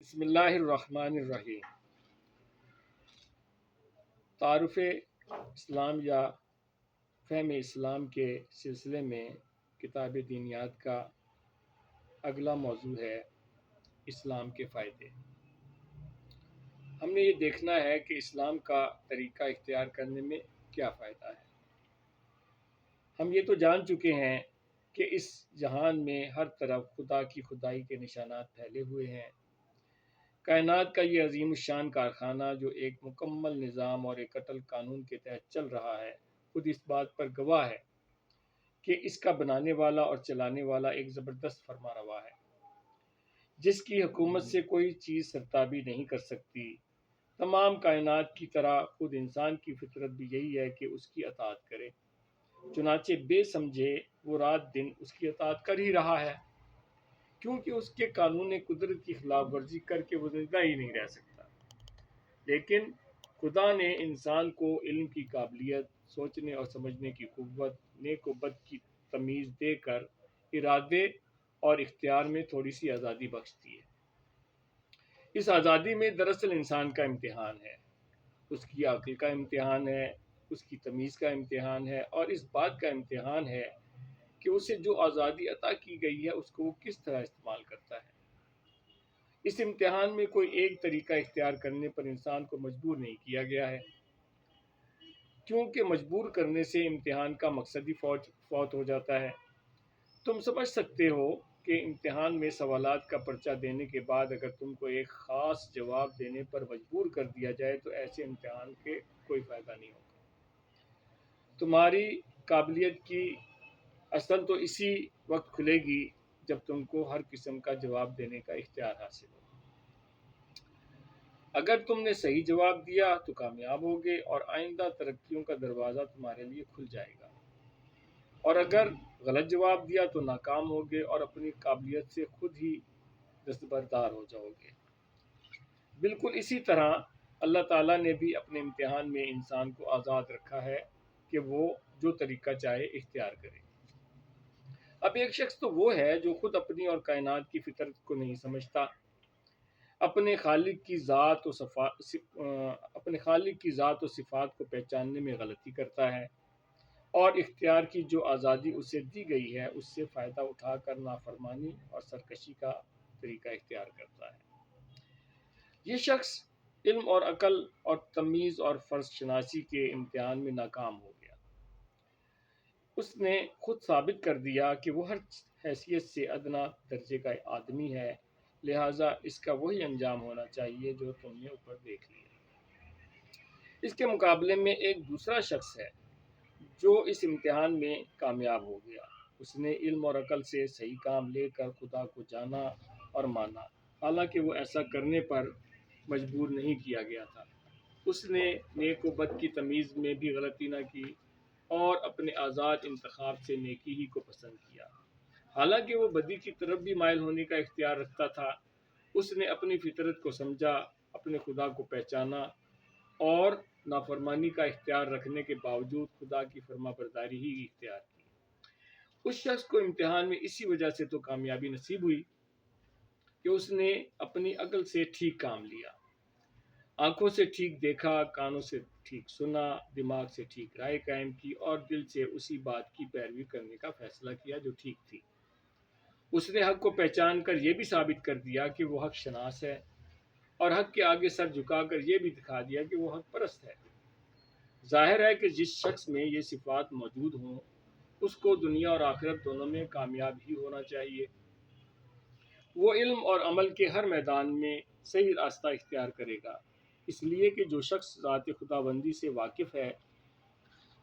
بسم اللہ الرحمن الرحیم۔ تعارف اسلام یا فہم اسلام کے سلسلے میں کتاب دینیات کا اگلا موضوع ہے اسلام کے فائدے۔ ہم نے یہ دیکھنا ہے کہ اسلام کا طریقہ اختیار کرنے میں کیا فائدہ ہے۔ ہم یہ تو جان چکے ہیں کہ اس جہان میں ہر طرف خدا کی خدائی کے نشانات پھیلے ہوئے ہیں۔ کائنات کا یہ عظیم الشان کارخانہ جو ایک مکمل نظام اور ایک اٹل قانون کے تحت چل رہا ہے، خود اس بات پر گواہ ہے کہ اس کا بنانے والا اور چلانے والا ایک زبردست فرما روا ہے، جس کی حکومت سے کوئی چیز سرتابی نہیں کر سکتی۔ تمام کائنات کی طرح خود انسان کی فطرت بھی یہی ہے کہ اس کی اطاعت کرے، چنانچہ بے سمجھے وہ رات دن اس کی اطاعت کر ہی رہا ہے، کیونکہ اس کے قانون قدرت کی خلاف ورزی کر کے وہ زندہ ہی نہیں رہ سکتا۔ لیکن خدا نے انسان کو علم کی قابلیت، سوچنے اور سمجھنے کی قوت، نیک و بد کی تمیز دے کر ارادے اور اختیار میں تھوڑی سی آزادی بخش دی ہے۔ اس آزادی میں دراصل انسان کا امتحان ہے، اس کی عقل کا امتحان ہے، اس کی تمیز کا امتحان ہے، اور اس بات کا امتحان ہے کہ اسے جو آزادی عطا کی گئی ہے اس کو وہ کس طرح استعمال کرتا ہے۔ اس امتحان میں کوئی ایک طریقہ اختیار کرنے پر انسان کو مجبور نہیں کیا گیا ہے، کیونکہ مجبور کرنے سے امتحان کا مقصد ہی فوت ہو جاتا ہے۔ تم سمجھ سکتے ہو کہ امتحان میں سوالات کا پرچہ دینے کے بعد اگر تم کو ایک خاص جواب دینے پر مجبور کر دیا جائے تو ایسے امتحان کے کوئی فائدہ نہیں ہوگا۔ تمہاری قابلیت کی اصل تو اسی وقت کھلے گی جب تم کو ہر قسم کا جواب دینے کا اختیار حاصل ہو۔ اگر تم نے صحیح جواب دیا تو کامیاب ہوگے اور آئندہ ترقیوں کا دروازہ تمہارے لیے کھل جائے گا، اور اگر غلط جواب دیا تو ناکام ہوگے اور اپنی قابلیت سے خود ہی دستبردار ہو جاؤ گے۔ بالکل اسی طرح اللہ تعالیٰ نے بھی اپنے امتحان میں انسان کو آزاد رکھا ہے کہ وہ جو طریقہ چاہے اختیار کرے۔ اب ایک شخص تو وہ ہے جو خود اپنی اور کائنات کی فطرت کو نہیں سمجھتا، اپنے خالق کی ذات و صفات کو پہچاننے میں غلطی کرتا ہے، اور اختیار کی جو آزادی اسے دی گئی ہے اس سے فائدہ اٹھا کر نافرمانی اور سرکشی کا طریقہ اختیار کرتا ہے۔ یہ شخص علم اور عقل اور تمیز اور فرض شناسی کے امتحان میں ناکام ہو گیا۔ اس نے خود ثابت کر دیا کہ وہ ہر حیثیت سے ادنا درجے کا آدمی ہے، لہٰذا اس کا وہی انجام ہونا چاہیے جو تم نے اوپر دیکھ لیا۔ اس کے مقابلے میں ایک دوسرا شخص ہے جو اس امتحان میں کامیاب ہو گیا۔ اس نے علم اور عقل سے صحیح کام لے کر خدا کو جانا اور مانا، حالانکہ وہ ایسا کرنے پر مجبور نہیں کیا گیا تھا۔ اس نے نیک و بد کی تمیز میں بھی غلطی نہ کی اور اپنے آزاد انتخاب سے نیکی ہی کو پسند کیا، حالانکہ وہ بدی کی طرف بھی مائل ہونے کا اختیار رکھتا تھا۔ اس نے اپنی فطرت کو سمجھا، اپنے خدا کو پہچانا اور نافرمانی کا اختیار رکھنے کے باوجود خدا کی فرما برداری ہی اختیار کی۔ اس شخص کو امتحان میں اسی وجہ سے تو کامیابی نصیب ہوئی کہ اس نے اپنی عقل سے ٹھیک کام لیا، آنکھوں سے ٹھیک دیکھا، کانوں سے ٹھیک سنا، دماغ سے ٹھیک رائے قائم کی اور دل سے اسی بات کی پیروی کرنے کا فیصلہ کیا جو ٹھیک تھی۔ اس نے حق کو پہچان کر یہ بھی ثابت کر دیا کہ وہ حق شناس ہے، اور حق کے آگے سر جھکا کر یہ بھی دکھا دیا کہ وہ حق پرست ہے۔ ظاہر ہے کہ جس شخص میں یہ صفات موجود ہوں اس کو دنیا اور آخرت دونوں میں کامیاب ہی ہونا چاہیے۔ وہ علم اور عمل کے ہر میدان میں صحیح راستہ اختیار کرے گا، اس لیے کہ جو شخص ذات خداوندی سے واقف ہے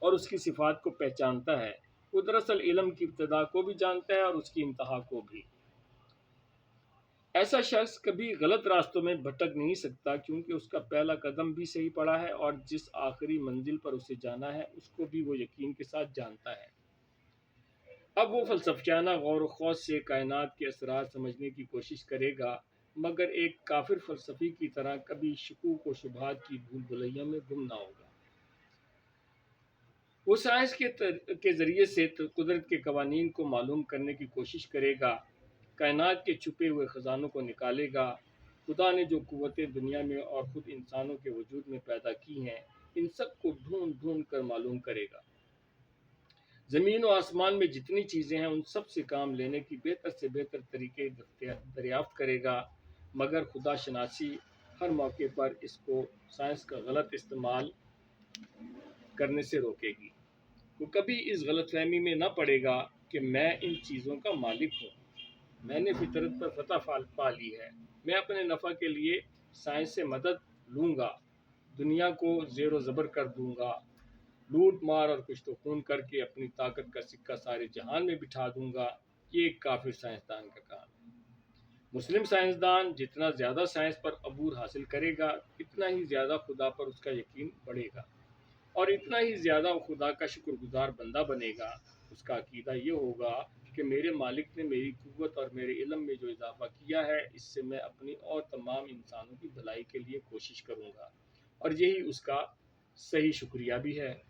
اور اس کی صفات کو پہچانتا ہے وہ دراصل علم کی ابتدا کو بھی جانتا ہے اور اس کی انتہا کو بھی۔ ایسا شخص کبھی غلط راستوں میں بھٹک نہیں سکتا، کیونکہ اس کا پہلا قدم بھی صحیح پڑا ہے اور جس آخری منزل پر اسے جانا ہے اس کو بھی وہ یقین کے ساتھ جانتا ہے۔ اب وہ فلسفیانہ غور و خوض سے کائنات کے اسرار سمجھنے کی کوشش کرے گا، مگر ایک کافر فلسفی کی طرح کبھی شکوک و شبہات کی بھول بھلیوں میں گم نہ ہوگا۔ وہ سائنس کے ذریعے سے قدرت کے قوانین کو معلوم کرنے کی کوشش کرے گا، کائنات کے چھپے ہوئے خزانوں کو نکالے گا خدا نے جو قوتیں دنیا میں اور خود انسانوں کے وجود میں پیدا کی ہیں ان سب کو ڈھونڈ ڈھونڈ کر معلوم کرے گا۔ زمین و آسمان میں جتنی چیزیں ہیں ان سب سے کام لینے کی بہتر سے بہتر طریقے دریافت کرے گا، مگر خدا شناسی ہر موقع پر اس کو سائنس کا غلط استعمال کرنے سے روکے گی۔ وہ کبھی اس غلط فہمی میں نہ پڑے گا کہ میں ان چیزوں کا مالک ہوں، میں نے فطرت پر فتح پا لی ہے، میں اپنے نفع کے لیے سائنس سے مدد لوں گا، دنیا کو زیر و زبر کر دوں گا، لوٹ مار اور کشت و خون کر کے اپنی طاقت کا سکہ سارے جہان میں بٹھا دوں گا۔ یہ ایک کافر سائنسدان کا کام ہے۔ مسلم سائنسدان جتنا زیادہ سائنس پر عبور حاصل کرے گا اتنا ہی زیادہ خدا پر اس کا یقین بڑھے گا، اور اتنا ہی زیادہ وہ خدا کا شکر گزار بندہ بنے گا۔ اس کا عقیدہ یہ ہوگا کہ میرے مالک نے میری قوت اور میرے علم میں جو اضافہ کیا ہے اس سے میں اپنی اور تمام انسانوں کی بھلائی کے لیے کوشش کروں گا، اور یہی اس کا صحیح شکریہ بھی ہے۔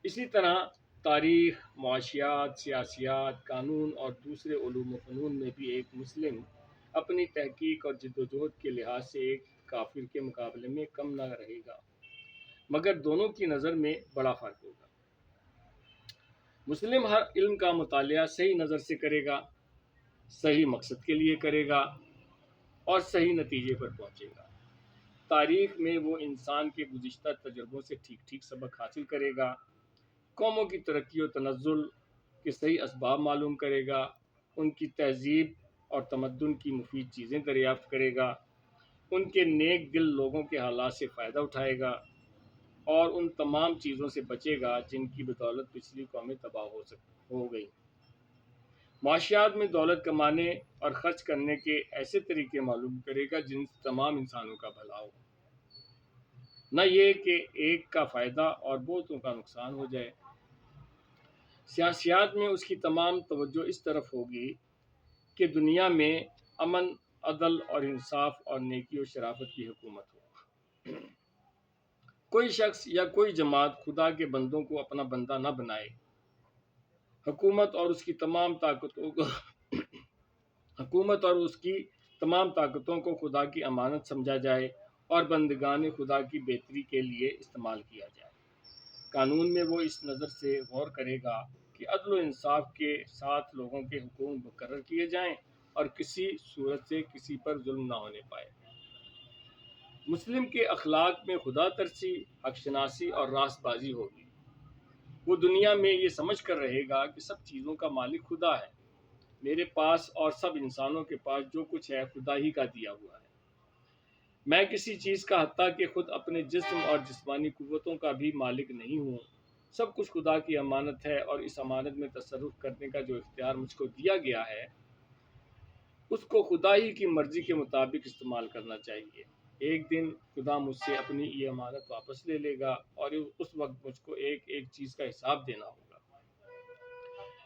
اسی طرح تاریخ، معاشیات، سیاسیات، قانون اور دوسرے علوم و فنون میں بھی ایک مسلم اپنی تحقیق اور جدوجہد کے لحاظ سے ایک کافر کے مقابلے میں کم نہ رہے گا، مگر دونوں کی نظر میں بڑا فرق ہوگا۔ مسلم ہر علم کا مطالعہ صحیح نظر سے کرے گا، صحیح مقصد کے لیے کرے گا اور صحیح نتیجے پر پہنچے گا۔ تاریخ میں وہ انسان کے گزشتہ تجربوں سے ٹھیک ٹھیک سبق حاصل کرے گا، قوموں کی ترقی و تنزل کے صحیح اسباب معلوم کرے گا، ان کی تہذیب اور تمدن کی مفید چیزیں دریافت کرے گا، ان کے نیک دل لوگوں کے حالات سے فائدہ اٹھائے گا، اور ان تمام چیزوں سے بچے گا جن کی بدولت پچھلی قومیں تباہ ہو گئی۔ معاشیات میں دولت کمانے اور خرچ کرنے کے ایسے طریقے معلوم کرے گا جن سے تمام انسانوں کا بھلا ہو، نہ یہ کہ ایک کا فائدہ اور بہتوں کا نقصان ہو جائے۔ سیاسیات میں اس کی تمام توجہ اس طرف ہوگی کہ دنیا میں امن، عدل اور انصاف اور نیکی و شرافت کی حکومت ہو۔ کوئی شخص یا کوئی جماعت خدا کے بندوں کو اپنا بندہ نہ بنائے۔ حکومت اور اس کی تمام طاقتوں کو خدا کی امانت سمجھا جائے اور بندگان خدا کی بہتری کے لیے استعمال کیا جائے۔ قانون میں وہ اس نظر سے غور کرے گا کہ عدل و انصاف کے ساتھ لوگوں کے حقوق مقرر کیے جائیں اور کسی صورت سے کسی پر ظلم نہ ہونے پائے۔ مسلم کے اخلاق میں خدا ترسی، حق شناسی اور راست بازی ہوگی۔ وہ دنیا میں یہ سمجھ کر رہے گا کہ سب چیزوں کا مالک خدا ہے، میرے پاس اور سب انسانوں کے پاس جو کچھ ہے خدا ہی کا دیا ہوا ہے۔ میں کسی چیز کا حتیٰ کہ خود اپنے جسم اور جسمانی قوتوں کا بھی مالک نہیں ہوں، سب کچھ خدا کی امانت ہے، اور اس امانت میں تصرف کرنے کا جو اختیار مجھ کو دیا گیا ہے اس کو خدا ہی کی مرضی کے مطابق استعمال کرنا چاہیے۔ ایک دن خدا مجھ سے اپنی یہ امانت واپس لے لے گا اور اس وقت مجھ کو ایک ایک چیز کا حساب دینا ہوگا۔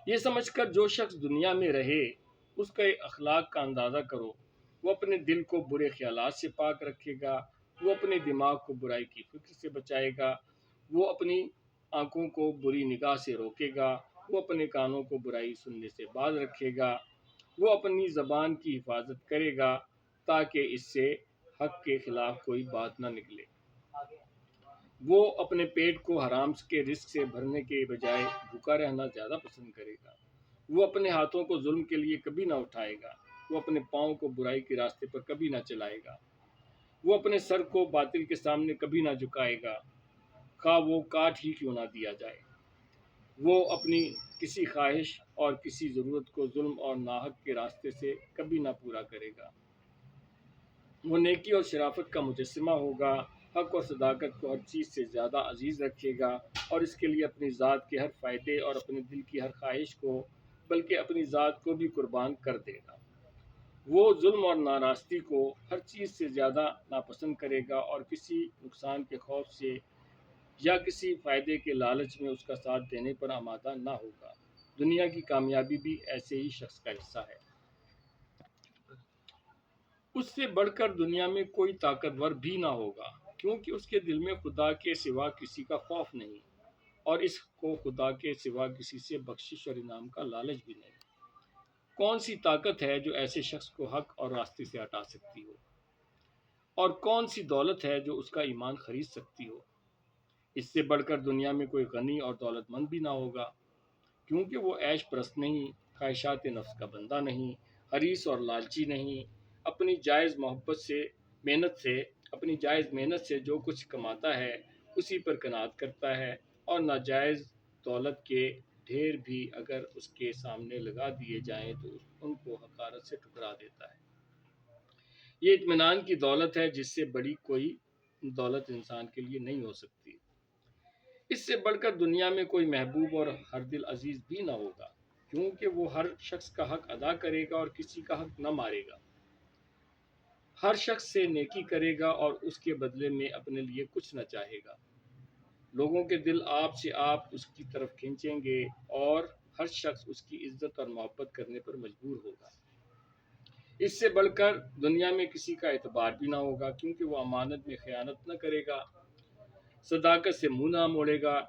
یہ سمجھ کر جو شخص دنیا میں رہے اس کے اخلاق کا اندازہ کرو۔ وہ اپنے دل کو برے خیالات سے پاک رکھے گا، وہ اپنے دماغ کو برائی کی فکر سے بچائے گا، وہ اپنی آنکھوں کو بری نگاہ سے روکے گا، وہ اپنے کانوں کو برائی سننے سے باز رکھے گا، وہ اپنی زبان کی حفاظت کرے گا تاکہ اس سے حق کے خلاف کوئی بات نہ نکلے۔ وہ اپنے پیٹ کو حرام کے رزق سے بھرنے کے بجائے بھوکا رہنا زیادہ پسند کرے گا۔ وہ اپنے ہاتھوں کو ظلم کے لیے کبھی نہ اٹھائے گا، وہ اپنے پاؤں کو برائی کے راستے پر کبھی نہ چلائے گا، وہ اپنے سر کو باطل کے سامنے کبھی نہ جھکائے گا، خواہ وہ کاٹ ہی کیوں نہ دیا جائے۔ وہ اپنی کسی خواہش اور کسی ضرورت کو ظلم اور ناحق کے راستے سے کبھی نہ پورا کرے گا۔ وہ نیکی اور شرافت کا مجسمہ ہوگا، حق اور صداقت کو ہر چیز سے زیادہ عزیز رکھے گا، اور اس کے لیے اپنی ذات کے ہر فائدے اور اپنے دل کی ہر خواہش کو بلکہ اپنی ذات کو بھی قربان کر دے گا۔ وہ ظلم اور ناراستی کو ہر چیز سے زیادہ ناپسند کرے گا، اور کسی نقصان کے خوف سے یا کسی فائدے کے لالچ میں اس کا ساتھ دینے پر آمادہ نہ ہوگا۔ دنیا کی کامیابی بھی ایسے ہی شخص کا حصہ ہے۔ اس سے بڑھ کر دنیا میں کوئی طاقتور بھی نہ ہوگا، کیونکہ اس کے دل میں خدا کے سوا کسی کا خوف نہیں، اور اس کو خدا کے سوا کسی سے بخشش اور انعام کا لالچ بھی نہیں۔ کون سی طاقت ہے جو ایسے شخص کو حق اور راستے سے ہٹا سکتی ہو؟ اور کون سی دولت ہے جو اس کا ایمان خرید سکتی ہو؟ اس سے بڑھ کر دنیا میں کوئی غنی اور دولت مند بھی نہ ہوگا، کیونکہ وہ عیش پرست نہیں، خواہشات نفس کا بندہ نہیں، حریص اور لالچی نہیں، اپنی جائز محنت سے جو کچھ کماتا ہے اسی پر قناعت کرتا ہے، اور ناجائز دولت کے ڈھیر بھی اگر اس کے سامنے لگا دیے جائیں تو ان کو حقارت سے ٹھکرا دیتا ہے۔ یہ اطمینان کی دولت ہے جس سے بڑی کوئی دولت انسان کے لیے نہیں ہو سکتی۔ اس سے بڑھ کر دنیا میں کوئی محبوب اور ہر دل عزیز بھی نہ ہوگا، کیونکہ وہ ہر شخص کا حق ادا کرے گا اور کسی کا حق نہ مارے گا، ہر شخص سے نیکی کرے گا اور اس کے بدلے میں اپنے لیے کچھ نہ چاہے گا۔ لوگوں کے دل آپ اس کی طرف کھینچیں گے اور ہر شخص اس کی عزت اور محبت کرنے پر مجبور ہوگا۔ اس سے بڑھ کر دنیا میں کسی کا اعتبار بھی نہ ہوگا، کیونکہ وہ امانت میں خیانت نہ کرے گا، صداقت سے منہ نہ موڑے گا،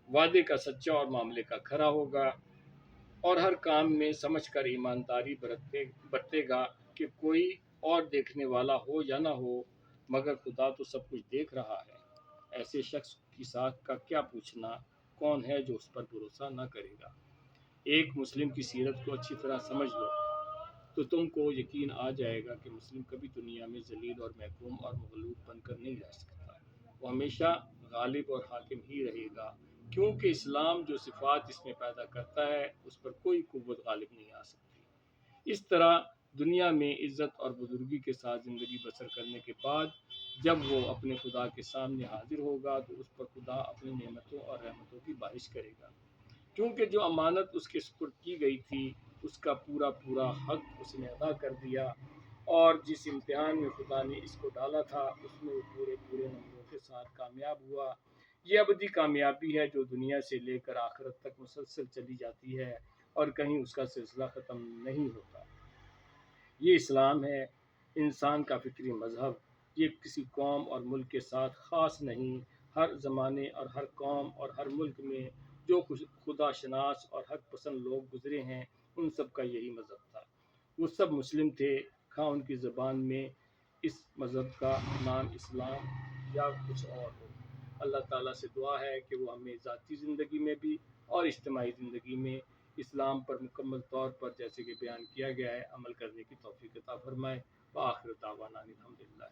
وعدے کا سچا اور معاملے کا کھرا ہوگا، اور ہر کام میں سمجھ کر ایمانداری برتے گا کہ کوئی اور دیکھنے والا ہو یا نہ ہو، مگر خدا تو سب کچھ دیکھ رہا ہے۔ ایسے شخص کی ساکھ کا کیا پوچھنا، کون ہے جو اس پر بھروسہ نہ کرے گا؟ ایک مسلم کی سیرت کو اچھی طرح سمجھ لو تو تم کو یقین آ جائے گا کہ مسلم کبھی دنیا میں ذلیل اور محکوم اور مغلوب بن کر نہیں رہ سکتا، وہ ہمیشہ غالب اور حاکم ہی رہے گا، کیونکہ اسلام جو صفات اس میں پیدا کرتا ہے اس پر کوئی قوت غالب نہیں آ سکتی۔ اس طرح دنیا میں عزت اور بزرگی کے ساتھ زندگی بسر کرنے کے بعد جب وہ اپنے خدا کے سامنے حاضر ہوگا تو اس پر خدا اپنی نعمتوں اور رحمتوں کی بارش کرے گا، کیونکہ جو امانت اس کے سپرد کی گئی تھی اس کا پورا حق اس نے ادا کر دیا، اور جس امتحان میں خدا نے اس کو ڈالا تھا اس میں وہ پورے نمبروں کے ساتھ کامیاب ہوا۔ یہ ابدی کامیابی ہے جو دنیا سے لے کر آخرت تک مسلسل چلی جاتی ہے اور کہیں اس کا سلسلہ ختم نہیں ہوتا۔ یہ اسلام ہے، انسان کا فطری مذہب۔ یہ کسی قوم اور ملک کے ساتھ خاص نہیں، ہر زمانے اور ہر قوم اور ہر ملک میں جو خدا شناس اور حق پسند لوگ گزرے ہیں ان سب کا یہی مذہب تھا۔ وہ سب مسلم تھے، خواہ ان کی زبان میں اس مذہب کا نام اسلام یا کچھ اور ہو۔ اللہ تعالیٰ سے دعا ہے کہ وہ ہمیں ذاتی زندگی میں بھی اور اجتماعی زندگی میں اسلام پر مکمل طور پر جیسے کہ بیان کیا گیا ہے عمل کرنے کی توفیق عطا فرمائے۔ وآخر دعوانا الحمدللہ۔